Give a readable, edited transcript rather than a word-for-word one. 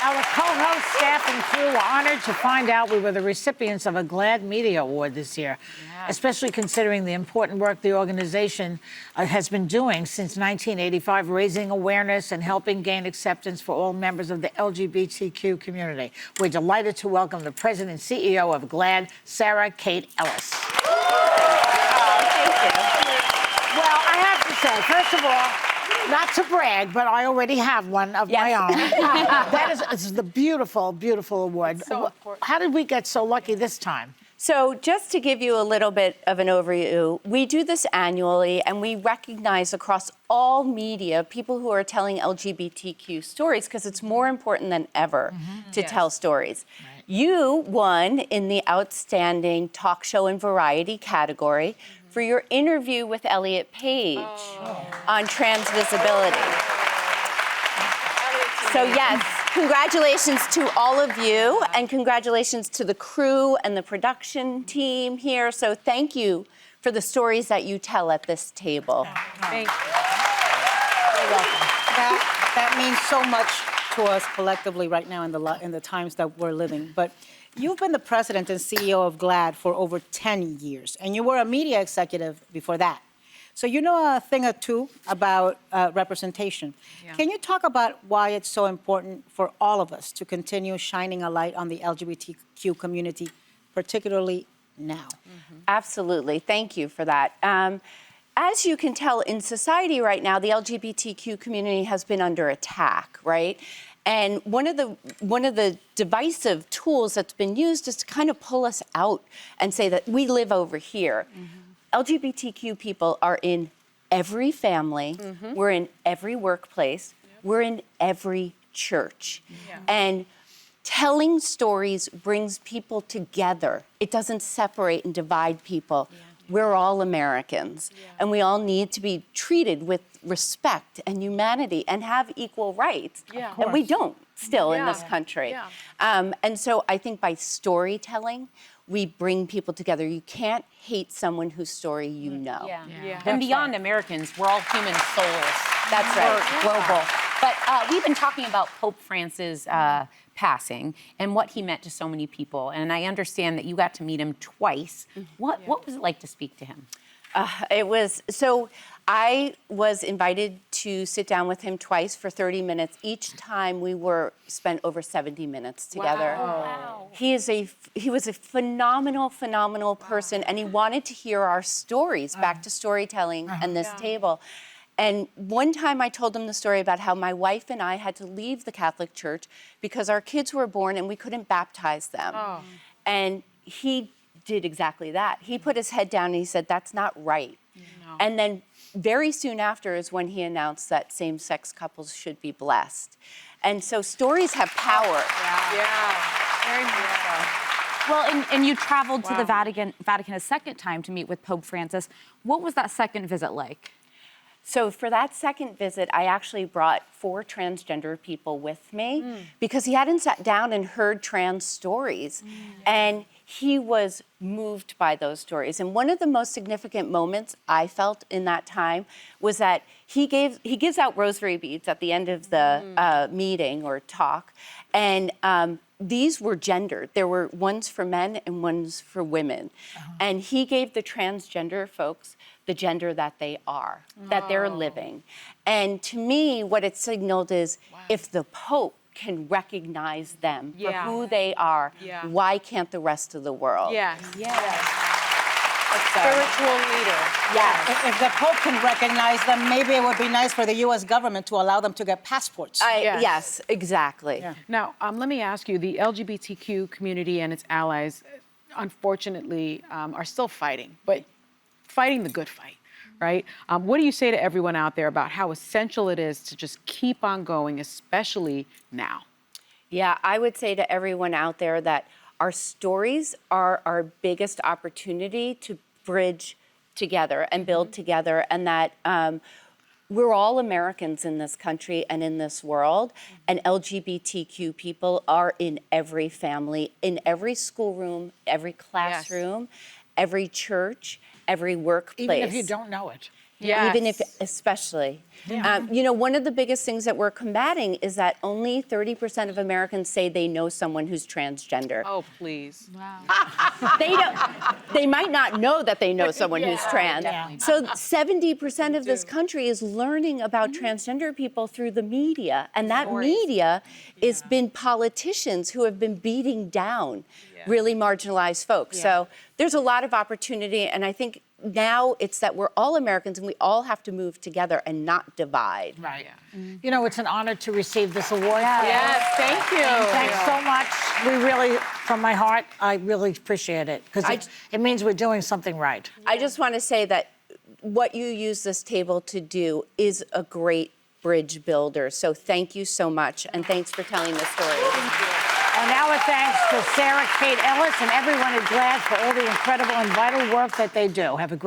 Our co-host, staff, and crew were honored to find out we were the recipients of a GLAAD Media Award this year, especially considering the important work the organization has been doing since 1985, raising awareness and helping gain acceptance for all members of the LGBTQ community. We're delighted to welcome the president and CEO of GLAAD, Sarah Kate Ellis. Thank you. Well, I have to say, first of all, not to brag, but I already have one of my own. That is the beautiful, beautiful award. So important. How did we get so lucky this time? So just to give you a little bit of an overview, we do this annually, and we recognize across all media people who are telling LGBTQ stories because it's more important than ever to tell stories. Right. You won in the Outstanding Talk Show and Variety category for your interview with Elliot Page on trans visibility. So yes, congratulations to all of you, and congratulations to the crew and the production team here. So thank you for the stories that you tell at this table. Thank you. You're welcome. That means so much to us collectively right now in the times that we're living. But you've been the president and CEO of GLAAD for over 10 years, and you were a media executive before that. So you know a thing or two about representation. Yeah. Can you talk about why it's so important for all of us to continue shining a light on the LGBTQ community, particularly now? Absolutely. Thank you for that. As you can tell, in society right now, the LGBTQ community has been under attack, right? And one of the divisive tools that's been used is to kind of pull us out and say that we live over here. LGBTQ people are in every family, we're in every workplace, we're in every church. And telling stories brings people together. It doesn't separate and divide people. We're all Americans, and we all need to be treated with respect and humanity and have equal rights. And we don't still in this country. And so I think by storytelling, we bring people together. You can't hate someone whose story you know. And beyond Americans, we're all human souls. That's right. Global. But we've been talking about Pope Francis' passing and what he meant to so many people. And I understand that you got to meet him twice. What was it like to speak to him? I was invited to sit down with him twice for 30 minutes. Each time we spent over 70 minutes together. Wow. He was a phenomenal person, and he wanted to hear our stories, back to storytelling and this table. And one time I told him the story about how my wife and I had to leave the Catholic Church because our kids were born and we couldn't baptize them. And he did exactly that. He put his head down and he said, that's not right. And then very soon after is when he announced that same-sex couples should be blessed. And so stories have power. Very much so. Well, and you traveled to the Vatican a second time to meet with Pope Francis. What was that second visit like? So for that second visit, I actually brought 4 transgender people with me because he hadn't sat down and heard trans stories. And he was moved by those stories. And one of the most significant moments I felt in that time was that he gives out rosary beads at the end of the meeting or talk. And these were gendered. There were ones for men and ones for women. And he gave the transgender folks the gender that they are, that they're living. And to me, what it signaled is if the Pope can recognize them for who they are, why can't the rest of the world? A spiritual leader. If the Pope can recognize them, maybe it would be nice for the U.S. government to allow them to get passports. Yes, exactly. Now, let me ask you, the LGBTQ community and its allies, unfortunately, are still fighting, but fighting the good fight, right? What do you say to everyone out there about how essential it is to just keep on going, especially now? Yeah, I would say to everyone out there that our stories are our biggest opportunity to bridge together and build together, and that we're all Americans in this country and in this world, and LGBTQ people are in every family, in every schoolroom, every classroom, every church, every workplace. Even if you don't know it. even if, Yes. especially. You know, one of the biggest things that we're combating is that only 30% of Americans say they know someone who's transgender. Oh, please. They don't. They might not know that they know someone who's trans. definitely. So 70% of this country is learning about transgender people through the media, and that media has been politicians who have been beating down really marginalized folks. So there's a lot of opportunity, and I think now it's that we're all Americans and we all have to move together and not divide. Right. You know, it's an honor to receive this award. Yes, thank you. Thanks so much. We really, from my heart, I really appreciate it because it means we're doing something right. I just want to say that what you use this table to do is a great bridge builder. So thank you so much, and thanks for telling the story. And now a thanks to Sarah, Kate, Ellis, and everyone at GLAAD for all the incredible and vital work that they do. Have a great